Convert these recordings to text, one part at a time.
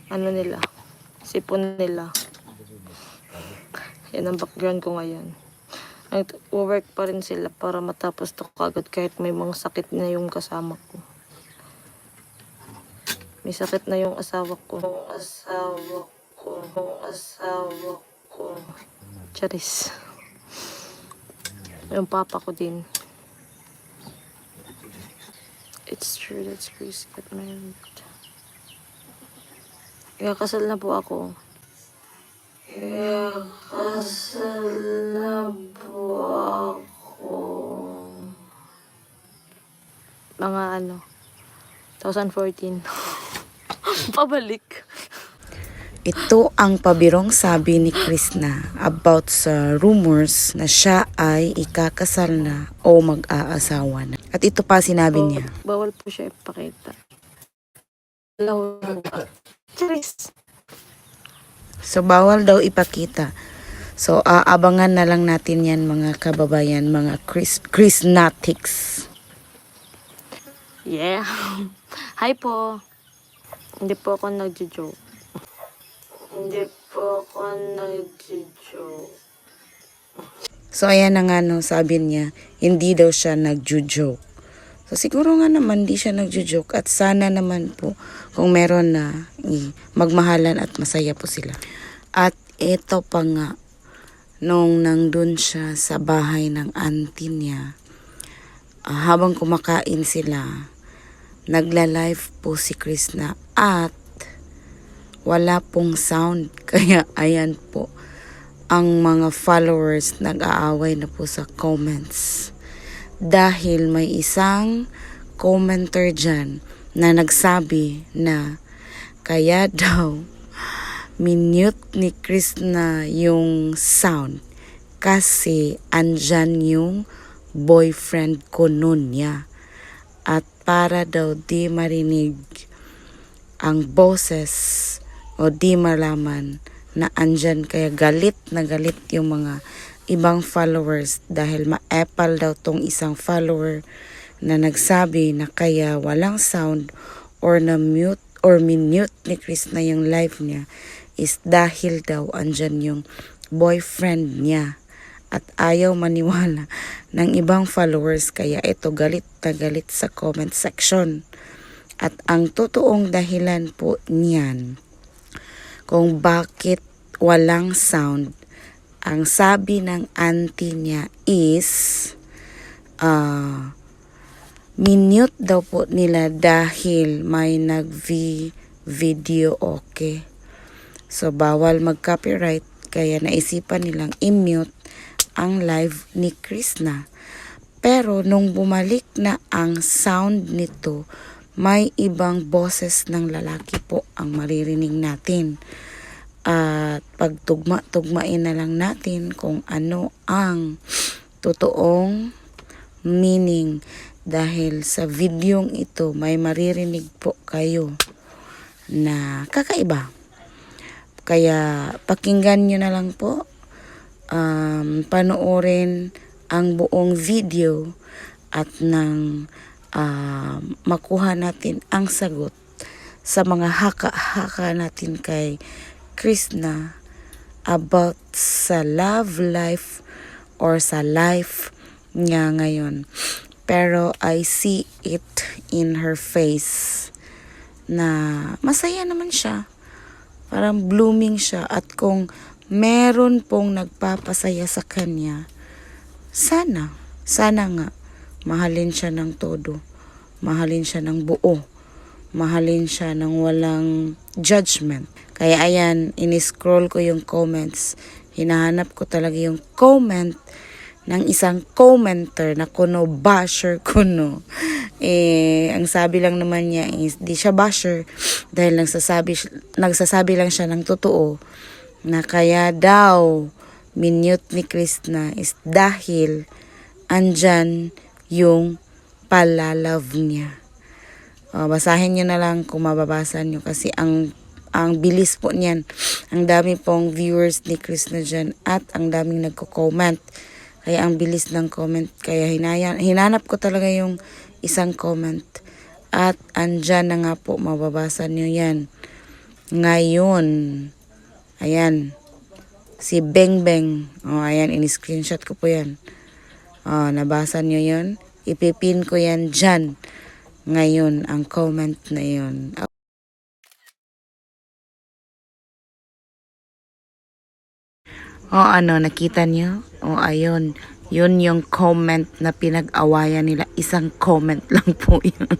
ano nila, sipon nila. Yan ang background ko ngayon. Nag-work pa rin sila para matapos to kagad kahit may mga sakit na yung kasama ko. May sakit na yung asawa ko. Charis. Yung papa ko din. It's true that Chris got married. Ikakasal na po ako. Mga 2014. Pabalik. Ito ang pabirong sabi ni Krishna about sa rumors na siya ay ikakasal na o mag-aasawa na. At ito pa sinabi niya. Bawal po siya ipakita. Charis. So bawal daw ipakita. So abangan na lang natin yan mga kababayan, mga Krishnatics. Yeah. Hi po. Hindi po ako nagjo-joke. So ayan na nga no, sabi niya, hindi daw siya nagjo-joke. So siguro nga naman di siya nagjo-joke at sana naman po kung meron na magmahalan at masaya po sila. At ito pa nga, nung nandun siya sa bahay ng auntie niya, habang kumakain sila, nagla-live po si Krishna at wala pong sound. Kaya ayan po, ang mga followers nag-aaway na po sa comments. Dahil may isang commenter dyan na nagsabi na kaya daw minute ni Krishna yung sound kasi andyan yung boyfriend ko nun niya. At para daw di marinig ang boses o di malaman na andyan, kaya galit na galit yung mga ibang followers dahil ma-epal daw tong isang follower na nagsabi na kaya walang sound or na mute or minute ni Krishna yung live niya is dahil daw andyan yung boyfriend niya at ayaw maniwala ng ibang followers, kaya ito galit na galit sa comment section. At ang totoong dahilan po niyan kung bakit walang sound, ang sabi ng auntie niya is minute daw po nila dahil may nag-video okay. So bawal mag-copyright kaya naisipan nilang i-mute ang live ni Krishna. Pero nung bumalik na ang sound nito, may ibang boses ng lalaki po ang maririnig natin. At pagtugma-tugmain na lang natin kung ano ang totoong meaning. Dahil sa videong ito, may maririnig po kayo na kakaiba. Kaya pakinggan nyo na lang po. Panoorin ang buong video at nang makuha natin ang sagot sa mga haka-haka natin kay Krishna about sa love life or sa life niya ngayon. Pero I see it in her face na masaya naman siya. Parang blooming siya, at kung meron pong nagpapasaya sa kanya, sana nga mahalin siya ng todo, mahalin siya ng buo, mahalin siya ng walang judgment. Kaya ayan, in-scroll ko yung comments, hinahanap ko talaga yung comment ng isang commenter na kuno basher kuno. Ang sabi lang naman niya is di siya basher dahil nagsasabi lang siya ng totoo na kaya daw minute ni Krishna is dahil andyan yung palalove niya. Basahin nyo na lang kung mababasa nyo kasi ang bilis po niyan. Ang dami pong viewers ni Krishna dyan at ang daming nagko-comment. Kaya ang bilis ng comment. Kaya hinanap ko talaga yung isang comment. At andyan na nga po, mababasa nyo yan. Ngayon, ayan, si Beng Beng. Oh, ayan, in-screenshot ko po yan. Oh, nabasa nyo yun? Ipipin ko yan dyan. Ngayon, ang comment na yun. Oh, ano, nakita nyo? Oh, ayun. Yun yung comment na pinag-awayan nila. Isang comment lang po yun.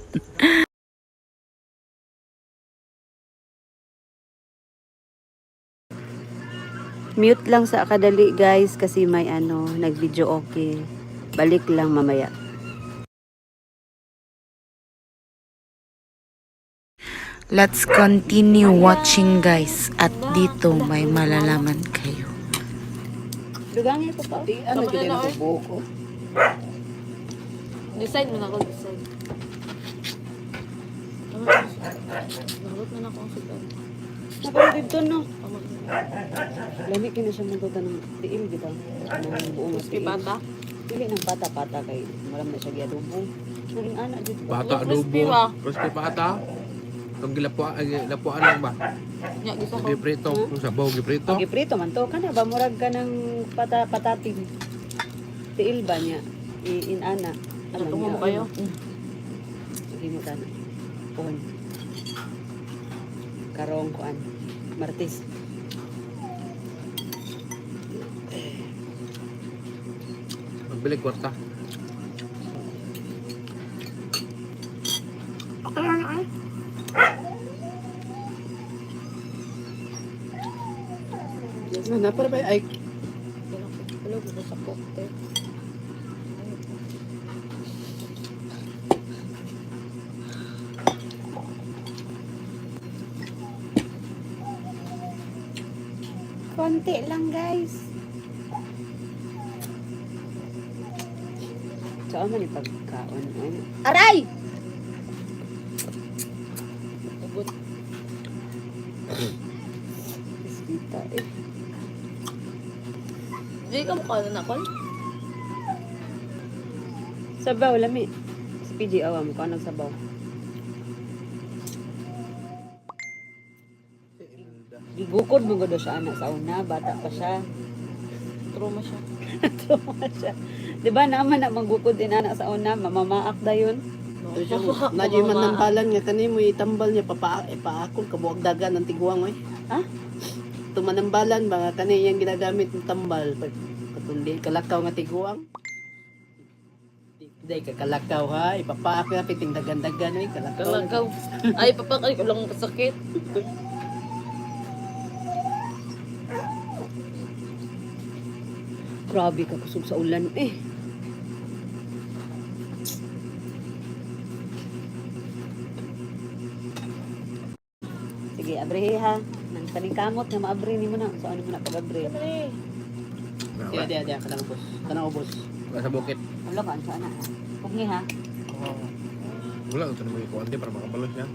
Mute lang sa kadali guys kasi may nag-video okay. Balik lang mamaya. Let's continue watching guys. At dito may malalaman kayo. Dugangin ko pa. Ano din ang buko? Decide mo na ako, decide. Nagot na ako ang sudan. Napag dito no. Lami kina siya magkuta ng tiil kita. Ang buong Crispy pata. Pili ng pata-pata kay maram na siya giadobo. Muling anak dito. Bata Crispy adobo, ba? crispy pata. Kung gilapuan lang ba? Nya, gusto ko. Giprito, kung sabaw giprito. Giprito man to kana ba murag ka ng patating. Tiil ba niya? Inana. Natungo mo kayo? Sige mo tanan. Pohon. Karong kuan. Martis. Magbili kwarta. Na para ba ay Hello, gusto sa cocktail. konti lang guys. Saan man yung pagkaon? Aray! Abot. Bisita eh. Di ka mukha na nakon? Sabaw, lami. Si PJ, awa mo. Kung sabaw. Gigukod mo gado siya anak sa una. Bata pa siya. Trauma siya. Trauma siya. Diba naman na manggukod din anak sa una. Mamamaak da yun. Nadyo man ng balan nga kani mo itambal niya paakol kabuag dagan ng tiguang oy. Ha? Tumanambalan ba nga kani yang ginagamit ng tambal katundi kalakaw nga tiguang. Day ka kalakaw ha ipapaak na piting dagan-dagan oy kalakaw. Kalagaw. Ay, papakay ko lang sakit. Grabe ka kusog sa ulan eh. Sige, abrihe ha. Nang paningkamot na maabri ni mo na. So ano mo na pag-abri? Dia kanang boss. Kanang boss. Wala sa bukit. Wala ka, ano na. Pugni ha. Wala, ito na may kuwante para makabalos yan.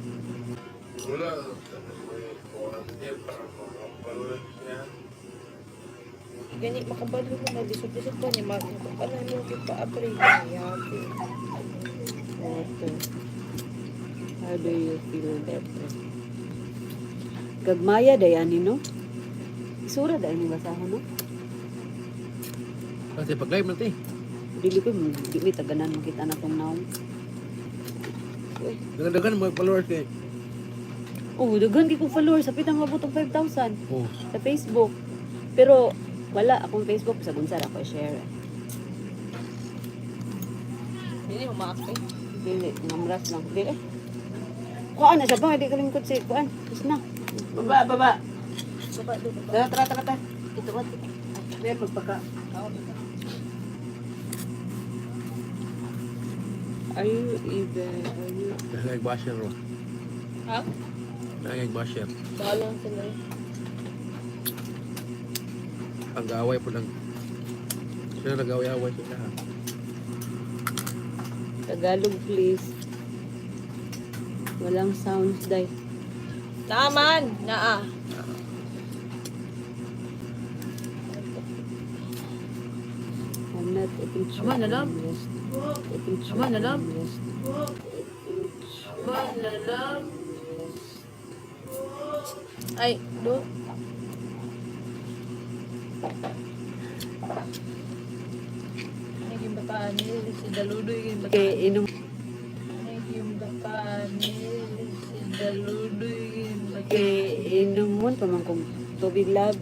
Ganit makabalo mo na disot-disot pa niya. Makapala mo yung pa-apre. Yaki. Better. How do you feel better? Gagmaya dayani no? Isura dayani basahan no? Kasi pag-live natin. Dili ko dili taganan makita na tong naong. Dagan-dagan mga followers kay. Oh, daghan gi ko followers sa pitang mabot og 5,000 Oh, sa Facebook. Pero wala akong Facebook sa bunsar ako share. Hindi mo maakay. Dili namras lang dili. Kuan na siya ba di kalingkod si kuan. Kus na. Baba. Baba doon. Tara. Ito wat. Dia pagpaka. Are you even? Are you? nagayag basher ro. Ha? Nagayag basher. Bahala lang sila. Ang gaaway po lang. Sila nag-away-away sila ha. Tagalog please. Walang sounds day. Naman! Naa! I'm not taking Ama na lang. Taking Ama na lang. rest. Ba, lalam. Ay, do. Naging bataan ni si Daludoy. Kay inom Naging bataan ni si Daludoy. kay inom mo pa man kung tubig lab.